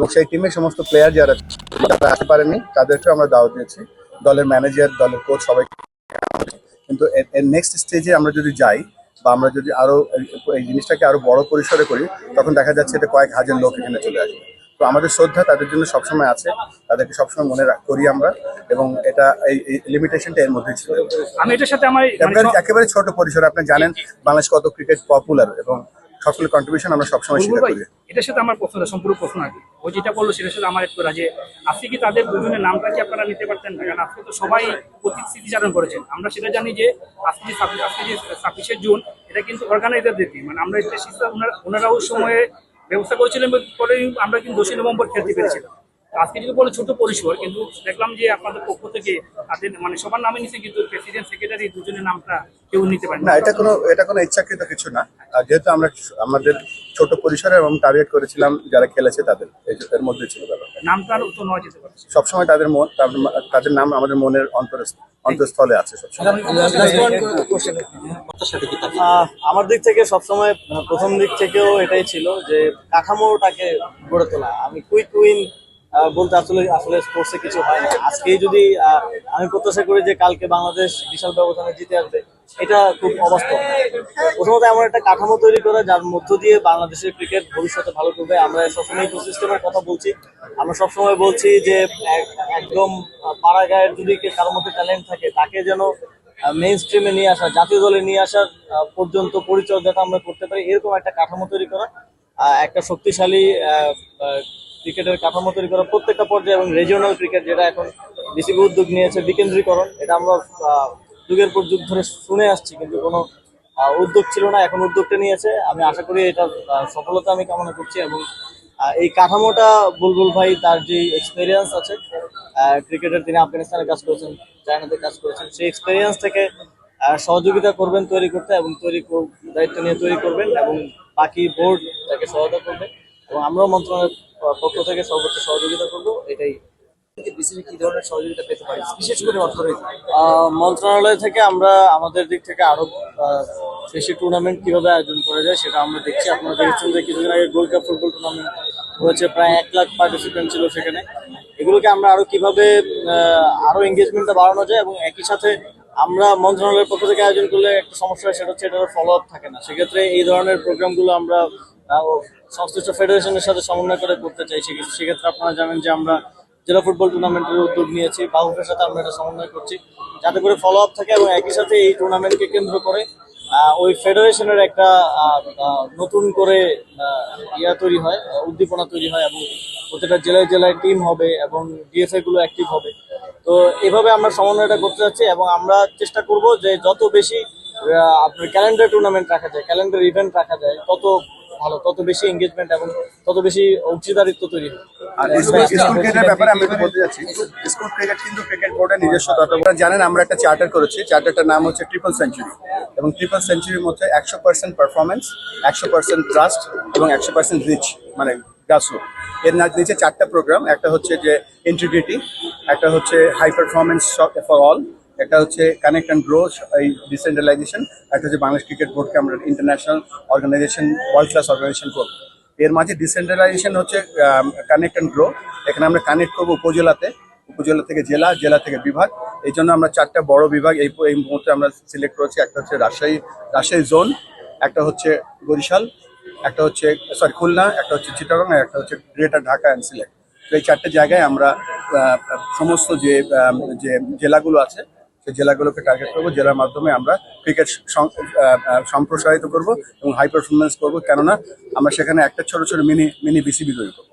এবং সেই টিমের সমস্ত প্লেয়ার যারা আসতে পারেনি তাদেরকে আমরা দাওয়াত দিয়েছি, দলের ম্যানেজার, দলের কোচ সবাই। কিন্তু এর নেক্সট স্টেজে আমরা যদি যাই বা আমরা যদি আরো এই জিনিসটাকে আরো বড় পরিসরে করি, তখন দেখা যাচ্ছে এটা কয়েক হাজার লোক এখানে চলে আসবে। তো আমাদের শ্রদ্ধা তাদের জন্য সবসময় আছে, তাদেরকে সবসময় মনে করি আমরা, এবং এটা এই লিমিটেশনটা এর মধ্যেই ছিল। আমি এটার সাথে আমার একেবারে ছোট পরিসরে, আপনি জানেন বাংলাদেশ কত ক্রিকেট পপুলার, এবং সকলের কন্ট্রিবিউশন আমরা সবসময় স্বীকার করি। এটার সাথে আমার প্রশ্ন, সম্পূর্ণ প্রশ্ন আগে ও যেটা বললো সেটার সাথে আমার একটু রাজে আজকে কি তাদের দুজনের নামটা কি আপনারা নিতে পারতেন না? কারণ আজকে তো সবাই অতীত স্মৃতিচারণ করেছেন। আমরা সেটা জানি যে আজকে যে 26শে জুন এটা কিন্তু অর্গানাইজারদের দিন, মানে আমরা এটা ওনারা ওই সময়ে ব্যবস্থা করেছিলেন, পরে আমরা কিন্তু 10 নভেম্বর খেলতে পেরেছিলাম। আজকে যদি বলে ছোট পরিসর, কিন্তু দেখলাম যে আপনাদের পক্ষ থেকে তাদের মানে সবার নামে নিচে কিন্তু প্রেসিডেন্ট সেক্রেটারি দুজনের নামটা কেউ নিতে পারে না। এটা কোনো ইচ্ছাকৃত কিছু না। যেহেতু আমরা আমাদের ছোট পরিসরে এবং টার্গেট করেছিলাম যারা খেলেছে তাদের, এর মধ্যে ছিল ব্যাপারটা। নামটা তো নেওয়া যেতে পারে সবসময় তাদের নাম আমাদের মনের অন্তঃস্থলে আছে সবসময়। আমার দিক থেকে সবসময় প্রথম দিক থেকেও এটাই ছিল যে কাঠামোটাকে গড়ে তোলা। আমি কুইক উইন বলতে আসলে স্পোর্টসে কিছু হয় না। আজকেই যদি আমি প্রত্যাশা করি যে কালকে বাংলাদেশ বিশাল ব্যবধানে জিতে আসবে, এটা খুব অবাস্তব। প্রথমত এমন একটা কাঠামো তৈরি করা যার মধ্য দিয়ে বাংলাদেশের ক্রিকেট ভবিষ্যতে ভালো করবে। আমরা সবসময় ইকোসিস্টেমের কথা বলছি, আমরা সবসময় বলছি যে একদম পাড়া গায়ের যদি কারোর মধ্যে ট্যালেন্ট থাকে তাকে যেন মেইন স্ট্রিমে নিয়ে আসা, জাতীয় দলে নিয়ে আসার পর্যন্ত পরিচর্যাটা আমরা করতে পারি, এরকম একটা কাঠামো তৈরি করা, একটা শক্তিশালী ক্রিকেটের কাঠামো তৈরি করা প্রত্যেকটা পর্যায়ে, এবং রিজিওনাল ক্রিকেট যেটা এখন বিসিবি উদ্যোগ নিয়েছে, বিকেন্দ্রীকরণ, এটা আমরা যুগের পর যুগ ধরে শুনে আসছি, কিন্তু কোনো উদ্যোগ ছিল না। এখন উদ্যোগটা নিয়েছে, আমি আশা করি এটার সফলতা আমি কামনা করছি। এবং এই কাঠামোটা বুলবুল ভাই তার যে এক্সপেরিয়েন্স আছে ক্রিকেটের, তিনি আফগানিস্তানে কাজ করেছেন, চায়নাতে কাজ করেছেন, সেই এক্সপেরিয়েন্স থেকে সহযোগিতা করবেন তৈরি করতে, এবং দায়িত্ব নিয়ে তৈরি করবেন, এবং বাকি বোর্ড তাকে সহায়তা করবে, এবং আমরাও মন্ত্রণালয়ের পক্ষ থেকে সর্বোচ্চ সহযোগিতা করবো। এটাই বিসিবি কি ধরনের সহযোগিতা পেতে পারে, বিশেষ করে মন্ত্রণালয় থেকে আমরা আমাদের দিক থেকে আরো বেশি টুর্নামেন্ট কিভাবে আয়োজন করা যায় সেটা আমরা দেখছি। আপনারা দেখেছেন যে কিছুদিন আগে গোল্ড কাপ ফুটবল টুর্নামেন্ট হয়েছে, প্রায় 1 লাখ পার্টিসিপেন্ট ছিল সেখানে। এগুলোকে আমরা আরো কিভাবে আরো এঙ্গেজমেন্টটা বাড়ানো যায়, এবং একই সাথে আমরা মন্ত্রণালয়ের পক্ষ থেকে আয়োজন করলে একটা সমস্যা, সেটা হচ্ছে এটার ফলো আপ থাকে না। সেক্ষেত্রে এই ধরনের প্রোগ্রামগুলো আমরা সংশ্লিষ্ট ফেডারেশনের সাথে সমন্বয় করে করতে চাই। সেক্ষেত্রে আপনারা জানেন যে আমরা জেলা ফুটবল টুর্নামেন্টের উদ্যোগ নিয়েছি, বাহুফের সাথে আমরা এটা সমন্বয় করছি, যাতে করে ফলো আপ থাকে, এবং একই সাথে এই টুর্নামেন্টকে কেন্দ্র করে ওই ফেডারেশনের একটা নতুন করে তৈরি হয়, উদ্দীপনা তৈরি হয়, এবং প্রত্যেকটা জেলায় জেলায় টিম হবে এবং ডিএফএ গুলো অ্যাক্টিভ হবে। তো এভাবে আমরা সমন্বয়টা করতে যাচ্ছি, এবং আমরা চেষ্টা করব যে যত বেশি আপনার ক্যালেন্ডার টুর্নামেন্ট রাখা যায়, ক্যালেন্ডার ইভেন্ট রাখা যায়, তত ভালো, তত বেশি এঙ্গেজমেন্ট এবং তত বেশি অংশীদারিত্ব তৈরি হয়। আর স্কুল ক্রিকেটের ব্যাপারে আমি বলতে যাচ্ছি, স্কুল ক্রিকেট কিন্তু ক্রিকেট বোর্ডের নিজস্ব তত্ত্বাবধান। জানেন আমরা একটা চার্টার করেছি, চার্টারটার নাম হচ্ছে ট্রিপল সেঞ্চুরি, এবং ট্রিপল সেঞ্চুরির মধ্যে 100% পারফরমেন্স, 100% ট্রাস্ট এবং 100% রিচ, মানে গ্রাসরুট। এর নিচে 4টা প্রোগ্রাম, একটা হচ্ছে যে ইন্টিগ্রিটি, একটা হচ্ছে হাই পারফরমেন্স ফর অল, একটা হচ্ছে কানেক্ট অ্যান্ড গ্রো, এই ডিসেন্ট্রালাইজেশন, একটা হচ্ছে বাংলাদেশ ক্রিকেট বোর্ডকে আমরা international organisation, world class organisation করবো। এর মাঝে ডিসেন্ট্রালাইজেশন হচ্ছে কানেক্ট অ্যান্ড গ্রো। এখানে আমরা কানেক্ট করবো উপজেলাতে, উপজেলা থেকে জেলা, জেলা থেকে বিভাগ। এই জন্য আমরা 4টা বড় বিভাগ এই মুহূর্তে আমরা সিলেক্ট করেছি। একটা হচ্ছে রাজশাহী জোন, একটা হচ্ছে বরিশাল, একটা হচ্ছে খুলনা, একটা হচ্ছে চিটাগং, আর একটা হচ্ছে গ্রেটার ঢাকা অ্যান্ড সিলেট। তো এই 4টে জায়গায় আমরা সমস্ত যে জেলাগুলো আছে সেই জেলাগুলোকে টার্গেট করবো। জেলার মাধ্যমে আমরা ক্রিকেট সম্প্রসারিত করব এবং হাই পারফরমেন্স করবো, কেননা আমরা সেখানে একটা ছোট ছোট মিনি বিসিবি তৈরি করবো।